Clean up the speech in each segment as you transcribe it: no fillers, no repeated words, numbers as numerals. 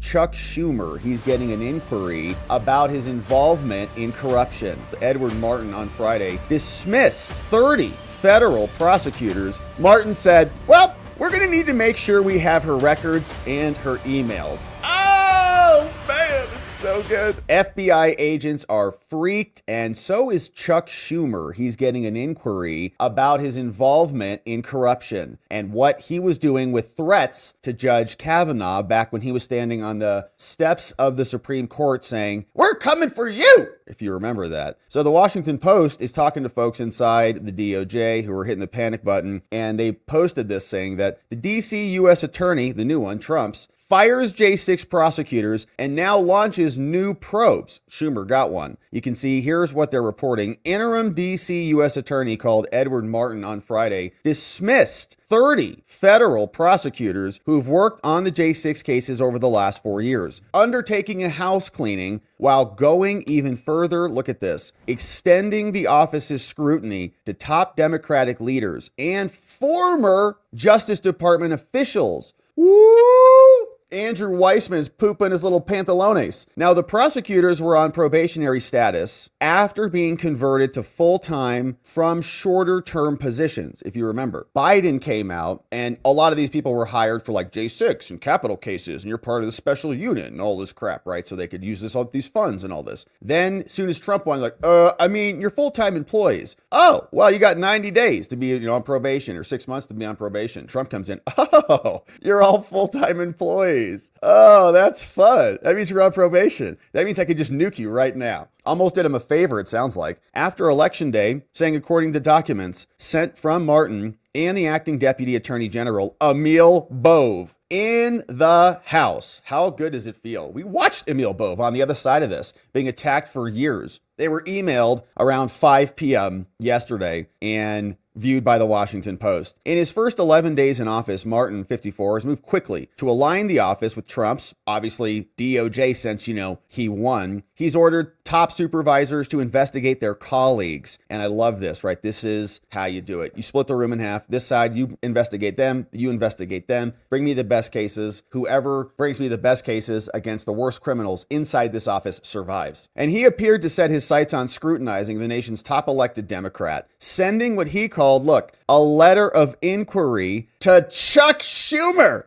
Chuck Schumer. He's getting an inquiry about his involvement in corruption. Edward Martin on Friday dismissed 30 federal prosecutors. Martin said, well, we're going to need to make sure we have her records and her emails. Oh, man, it's so good. FBI agents are freaked, and so is Chuck Schumer. He's getting an inquiry about his involvement in corruption and what he was doing with threats to Judge Kavanaugh back when he was standing on the steps of the Supreme Court saying, we're coming for you, if you remember that. So the Washington Post is talking to folks inside the DOJ who are hitting the panic button, and they posted this saying that the DC U.S. attorney, the new one, Trump's, fires J6 prosecutors and now launches new probes. Schumer got one. You can see here's what they're reporting. Interim DC U.S. attorney called Edward Martin on Friday dismissed 30 federal prosecutors who've worked on the J6 cases over the last 4 years, undertaking a house cleaning while going even further. Look at this, extending the office's scrutiny to top Democratic leaders and former Justice Department officials. Woo! Andrew Weissman's pooping his little pantalones. Now, the prosecutors were on probationary status after being converted to full-time from shorter-term positions, if you remember. Biden came out, and a lot of these people were hired for like J6 and capital cases, and you're part of the special unit and all this crap, right? So they could use these funds and all this. Then, as soon as Trump won, like, you're full-time employees. Oh, well, you got 90 days to be, on probation, or 6 months to be on probation. Trump comes in, oh, you're all full-time employees. Oh, that's fun. That means you're on probation. That means I could just nuke you right now. Almost did him a favor, it sounds like. After Election Day, saying according to documents sent from Martin and the acting Deputy Attorney General, Emil Bove, in the House. How good does it feel? We watched Emil Bove on the other side of this, being attacked for years. They were emailed around 5 p.m. yesterday and viewed by the Washington Post. In his first 11 days in office, Martin, 54, has moved quickly to align the office with Trump's, obviously DOJ since, he won. He's ordered top supervisors to investigate their colleagues. And I love this, right? This is how you do it. You split the room in half. This side, you investigate them. You investigate them. Bring me the best cases. Whoever brings me the best cases against the worst criminals inside this office survives. And he appeared to set his sights on scrutinizing the nation's top elected Democrat, sending what he called, a letter of inquiry to Chuck Schumer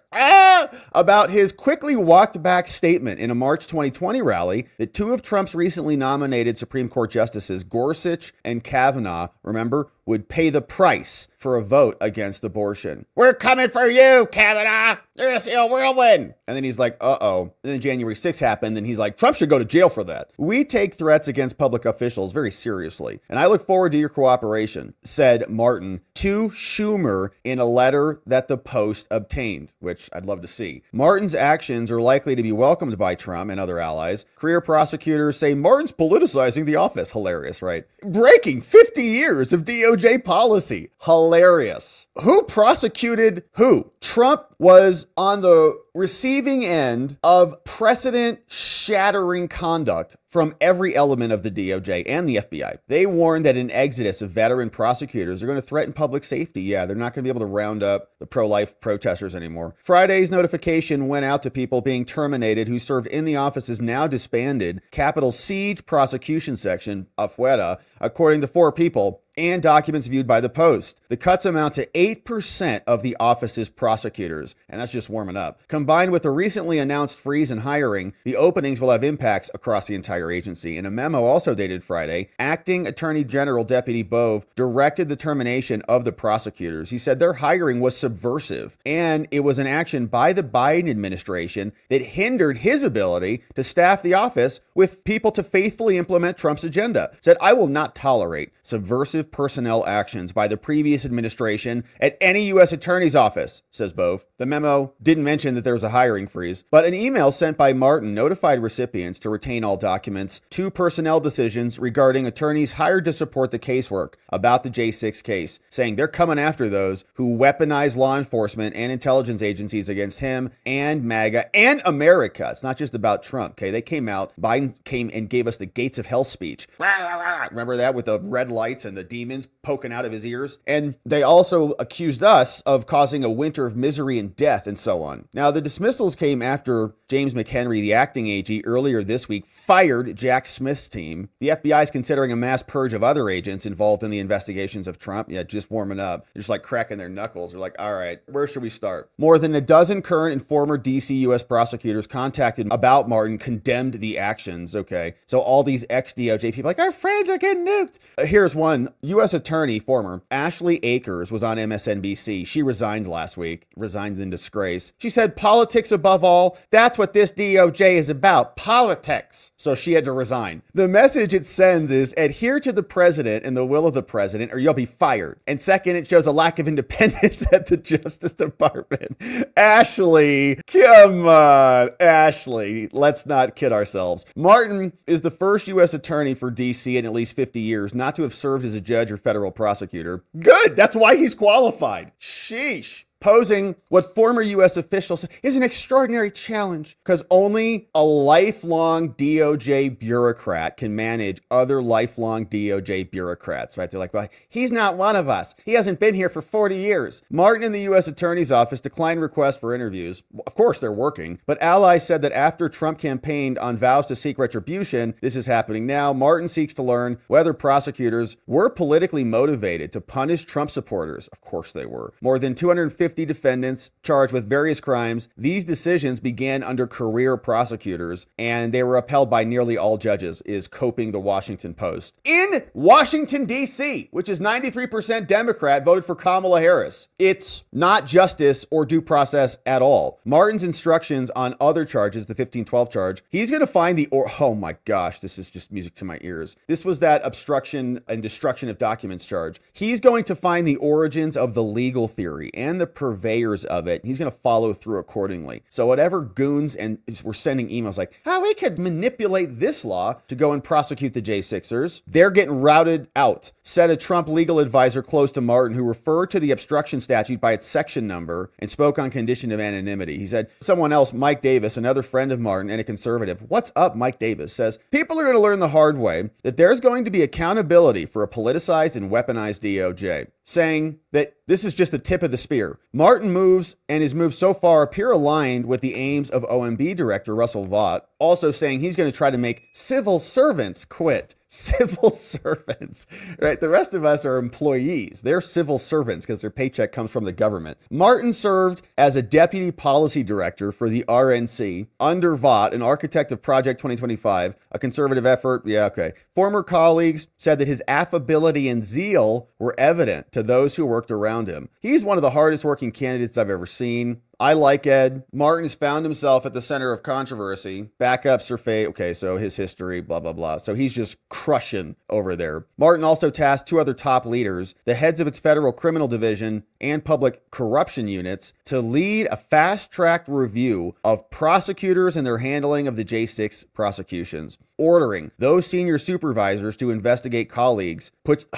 about his quickly walked back statement in a March 2020 rally that two of Trump's recently nominated Supreme Court justices, Gorsuch and Kavanaugh, remember, would pay the price for a vote against abortion. We're coming for you, Kavanaugh. You're a whirlwind. And then he's like, uh-oh. And then January 6th happened, and he's like, Trump should go to jail for that. We take threats against public officials very seriously, and I look forward to your cooperation, said Martin to Schumer in a letter that the Post obtained, which I'd love to see. Martin's actions are likely to be welcomed by Trump and other allies. Career prosecutors say Martin's politicizing the office. Hilarious, right? Breaking 50 years of DOJ policy. Hilarious. Who prosecuted who? Trump was on the receiving end of precedent-shattering conduct from every element of the DOJ and the FBI. They warned that an exodus of veteran prosecutors are going to threaten public safety. Yeah, they're not going to be able to round up the pro-life protesters anymore. Friday's notification went out to people being terminated who served in the office's now disbanded Capitol Siege Prosecution Section, afuera, according to 4 people, and documents viewed by the Post. The cuts amount to 8% of the office's prosecutors, and that's just warming up. Combined with the recently announced freeze in hiring, the openings will have impacts across the entire agency. In a memo also dated Friday, Acting Attorney General Deputy Bove directed the termination of the prosecutors. He said their hiring was subversive, and it was an action by the Biden administration that hindered his ability to staff the office with people to faithfully implement Trump's agenda. Said, I will not tolerate subversive personnel actions by the previous administration at any U.S. attorney's office, says Bove. The memo didn't mention that there was a hiring freeze, but an email sent by Martin notified recipients to retain all documents, 2 personnel decisions regarding attorneys hired to support the casework about the J6 case, saying they're coming after those who weaponize law enforcement and intelligence agencies against him and MAGA and America. It's not just about Trump, okay? They came out, Biden came and gave us the gates of hell speech. Remember that with the red lights and the demons poking out of his ears. And they also accused us of causing a winter of misery and death and so on. Now, the dismissals came after James McHenry, the acting AG, earlier this week fired Jack Smith's team. The FBI is considering a mass purge of other agents involved in the investigations of Trump. Yeah, just warming up. They're just like cracking their knuckles. They're like, all right, where should we start? More than a dozen current and former DC U.S. prosecutors contacted about Martin condemned the actions. Okay, so all these ex-DOJ people like, our friends are getting nuked. Here's one. U.S. Attorney, former, Ashley Akers was on MSNBC. She resigned last week, resigned in disgrace. She said, politics above all. That's what this DOJ is about, politics. So she had to resign. The message it sends is adhere to the president and the will of the president or you'll be fired. And second, it shows a lack of independence at the Justice Department. Ashley, come on, Ashley. Let's not kid ourselves. Martin is the first U.S. attorney for D.C. in at least 50 years not to have served as a judge or federal prosecutor. Good. That's why he's qualified. Sheesh. Posing what former U.S. officials say is an extraordinary challenge because only a lifelong DOJ bureaucrat can manage other lifelong DOJ bureaucrats, right? They're like, well, he's not one of us. He hasn't been here for 40 years. Martin and the U.S. Attorney's Office declined requests for interviews. Of course, they're working, but allies said that after Trump campaigned on vows to seek retribution, this is happening now. Martin seeks to learn whether prosecutors were politically motivated to punish Trump supporters. Of course they were. More than 250 defendants charged with various crimes. These decisions began under career prosecutors, and they were upheld by nearly all judges, is coping the Washington Post. In Washington, D.C., which is 93% Democrat, voted for Kamala Harris. It's not justice or due process at all. Martin's instructions on other charges, the 1512 charge, he's going to find oh my gosh, this is just music to my ears. This was that obstruction and destruction of documents charge. He's going to find the origins of the legal theory and the purveyors of it. He's going to follow through accordingly. So whatever goons and were sending emails like, how we could manipulate this law to go and prosecute the J6ers, they're getting routed out, said a Trump legal advisor close to Martin who referred to the obstruction statute by its section number and spoke on condition of anonymity. He said, someone else, Mike Davis, another friend of Martin and a conservative, what's up, Mike Davis, says, people are going to learn the hard way that there's going to be accountability for a politicized and weaponized DOJ, saying that this is just the tip of the spear. Martin moves and his moves so far appear aligned with the aims of OMB director Russell Vought, also saying he's going to try to make civil servants quit. Civil servants, right? The rest of us are employees. They're civil servants because their paycheck comes from the government. Martin served as a deputy policy director for the RNC under Vought, an architect of Project 2025, a conservative effort. Yeah, okay. Former colleagues said that his affability and zeal were evident to those who worked around him. He's one of the hardest working candidates I've ever seen. I like Ed. Martin has found himself at the center of controversy. Backups are fake. Okay, so his history, blah, blah, blah. So he's just crushing over there. Martin also tasked two other top leaders, the heads of its federal criminal division and public corruption units, to lead a fast-tracked review of prosecutors and their handling of the J6 prosecutions, ordering those senior supervisors to investigate colleagues,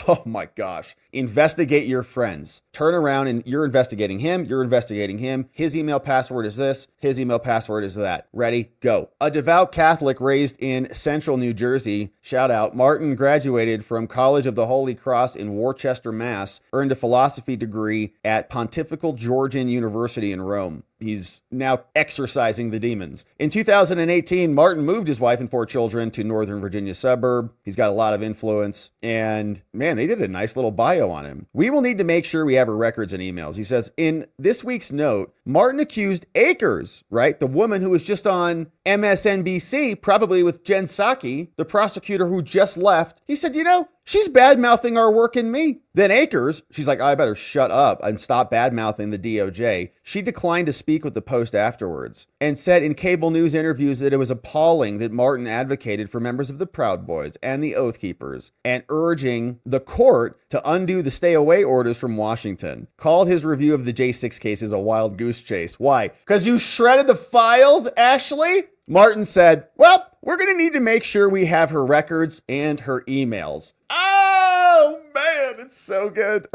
oh my gosh, investigate your friends. Turn around and you're investigating him, his email password is this, his email password is that. Ready, go. A devout Catholic raised in central New Jersey, shout out, Martin graduated from College of the Holy Cross in Worcester, Mass., earned a philosophy degree at Pontifical Georgian University in Rome. He's now exorcising the demons. In 2018, Martin moved his wife and 4 children to Northern Virginia suburb. He's got a lot of influence. And man, they did a nice little bio on him. We will need to make sure we have her records and emails. He says, in this week's note, Martin accused Akers, right? The woman who was just on MSNBC, probably with Jen Psaki, the prosecutor who just left. He said, she's bad-mouthing our work and me. Then Akers, she's like, I better shut up and stop bad-mouthing the DOJ. She declined to speak with the Post afterwards and said in cable news interviews that it was appalling that Martin advocated for members of the Proud Boys and the Oath Keepers and urging the court to undo the stay-away orders from Washington. Called his review of the J6 cases a wild goose chase. Why? Because you shredded the files, Ashley? Martin said, well, we're going to need to make sure we have her records and her emails. Oh, man, it's so good.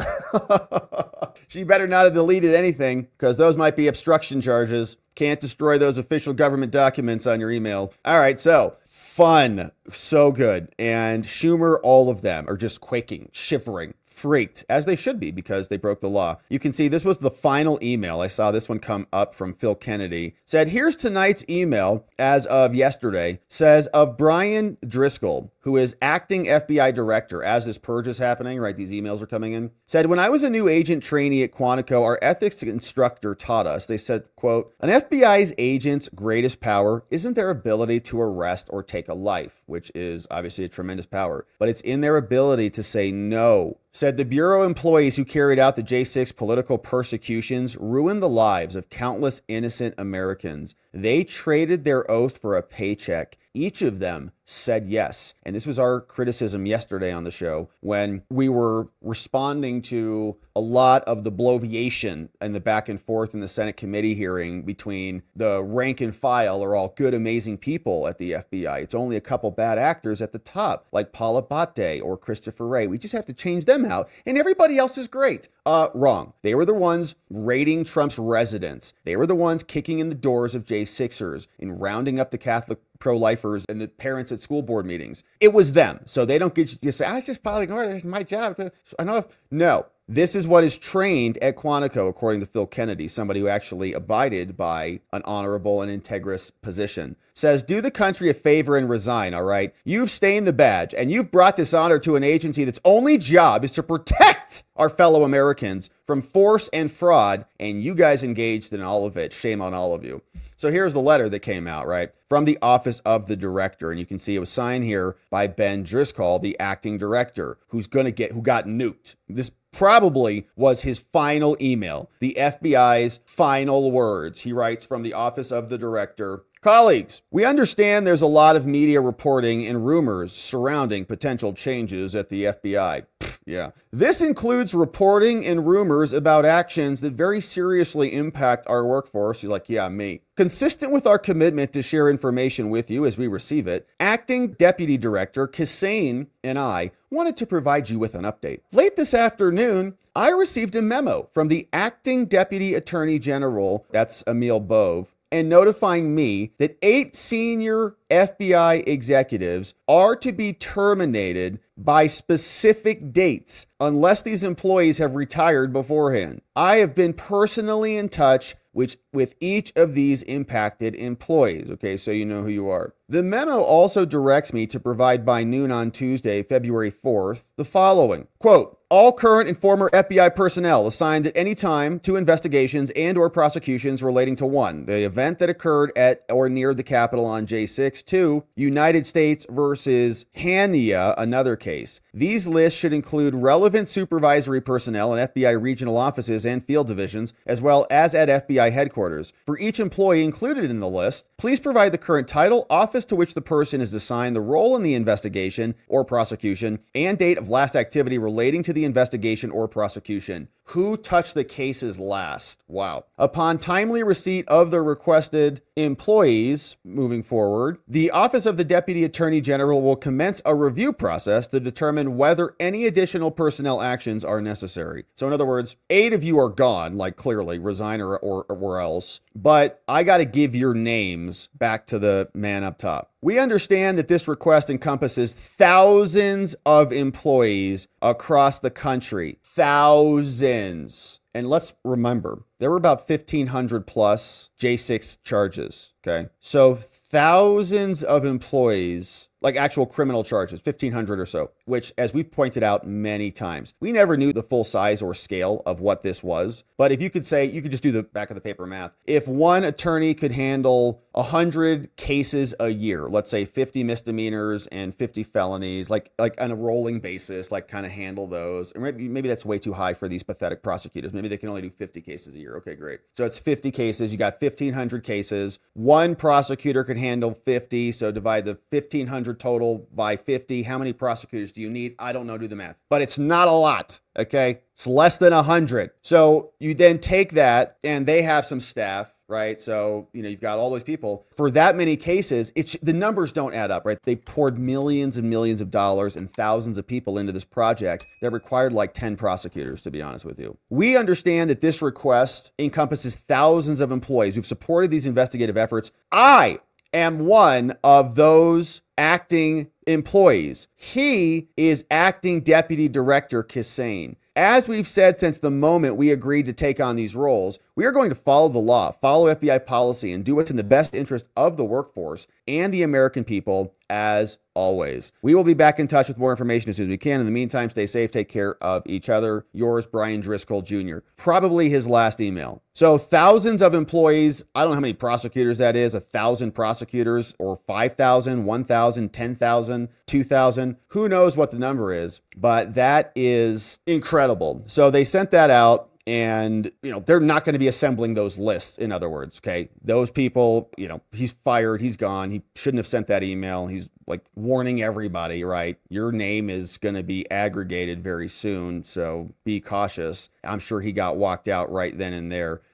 She better not have deleted anything because those might be obstruction charges. Can't destroy those official government documents on your email. All right, so Fun. So good. And Schumer, all of them are just quaking, shivering, freaked, as they should be because they broke the law. You can see this was the final email. I saw this one come up from Phil Kennedy. Said, here's tonight's email as of yesterday. Says, of Brian Driscoll, who is acting FBI director as this purge is happening, right? These emails are coming in. Said, when I was a new agent trainee at Quantico, our ethics instructor taught us, they said, quote, an FBI's agent's greatest power isn't their ability to arrest or take a life, which is obviously a tremendous power, but it's in their ability to say no. Said the Bureau employees who carried out the J6 political persecutions ruined the lives of countless innocent Americans. They traded their oath for a paycheck. Each of them said yes. And this was our criticism yesterday on the show when we were responding to a lot of the bloviation and the back and forth in the Senate committee hearing between the rank and file are all good, amazing people at the FBI. It's only a couple bad actors at the top, like Paula Botte or Christopher Wray. We just have to change them out and everybody else is great. Wrong. They were the ones raiding Trump's residence. They were the ones kicking in the doors of J6ers and rounding up the Catholic pro-lifers and the parents at school board meetings. It was them. So they don't get you say, I was just following orders, my job. I know. No, this is what is trained at Quantico, according to Phil Kennedy, somebody who actually abided by an honorable and integrous position. Says, do the country a favor and resign, all right? You've stained the badge and you've brought dishonor to an agency that's only job is to protect our fellow Americans from force and fraud, and you guys engaged in all of it. Shame on all of you. So here's the letter that came out, right, from the office of the director. And you can see it was signed here by Ben Driscoll, the acting director, who got nuked. This probably was his final email, the FBI's final words. He writes from the office of the director, colleagues, we understand there's a lot of media reporting and rumors surrounding potential changes at the FBI. Yeah. This includes reporting and rumors about actions that very seriously impact our workforce. He's like, yeah, me. Consistent with our commitment to share information with you as we receive it, Acting Deputy Director Kassane and I wanted to provide you with an update. Late this afternoon, I received a memo from the Acting Deputy Attorney General, that's Emil Bove, and notifying me that 8 senior FBI executives are to be terminated by specific dates unless these employees have retired beforehand. I have been personally in touch with each of these impacted employees. Okay, so you know who you are. The memo also directs me to provide by noon on Tuesday, February 4th, the following. Quote, all current and former FBI personnel assigned at any time to investigations and or prosecutions relating to 1, the event that occurred at or near the Capitol on J6, 2, United States versus Hania, another case. These lists should include relevant supervisory personnel in FBI regional offices and field divisions, as well as at FBI headquarters. For each employee included in the list, please provide the current title, office to which the person is assigned, the role in the investigation or prosecution, and date of last activity relating to the investigation or prosecution. Who touched the cases last? Wow. Upon timely receipt of the requested employees moving forward, the Office of the Deputy Attorney General will commence a review process to determine whether any additional personnel actions are necessary. So in other words, 8 of you are gone, like clearly resign or else, but I got to give your names back to the man up top. We understand that this request encompasses thousands of employees across the country. Thousands. And let's remember, there were about 1,500 plus J6 charges, okay? So thousands of employees, like actual criminal charges, 1,500 or so, which, as we've pointed out many times, we never knew the full size or scale of what this was. But if you could say, you could just do the back of the paper math. If one attorney could handle 100 cases a year, let's say 50 misdemeanors and 50 felonies, like on a rolling basis, like kind of handle those. Or maybe that's way too high for these pathetic prosecutors. Maybe they can only do 50 cases a year. Okay, great. So it's 50 cases. You got 1,500 cases. One prosecutor could handle 50. So divide the 1,500 total by 50. How many prosecutors do you need? I don't know. Do the math. But it's not a lot. Okay. It's less than 100. So you then take that and they have some staff, right? So, you've got all those people. For that many cases, the numbers don't add up, right? They poured millions and millions of dollars and thousands of people into this project that required like 10 prosecutors, to be honest with you. We understand that this request encompasses thousands of employees who've supported these investigative efforts. I am one of those acting employees. He is acting deputy director Kissane. As we've said since the moment we agreed to take on these roles, we are going to follow the law, follow FBI policy, and do what's in the best interest of the workforce and the American people, as always. We will be back in touch with more information as soon as we can. In the meantime, stay safe, take care of each other. Yours, Brian Driscoll Jr. Probably his last email. So thousands of employees, I don't know how many prosecutors that is, 1,000 prosecutors, or 5,000, 1,000, 10,000, 2,000. Who knows what the number is, but that is incredible. So they sent that out. And, they're not going to be assembling those lists, in other words, okay? Those people, he's fired, he's gone. He shouldn't have sent that email. He's like warning everybody, right? Your name is going to be aggregated very soon, so be cautious. I'm sure he got walked out right then and there.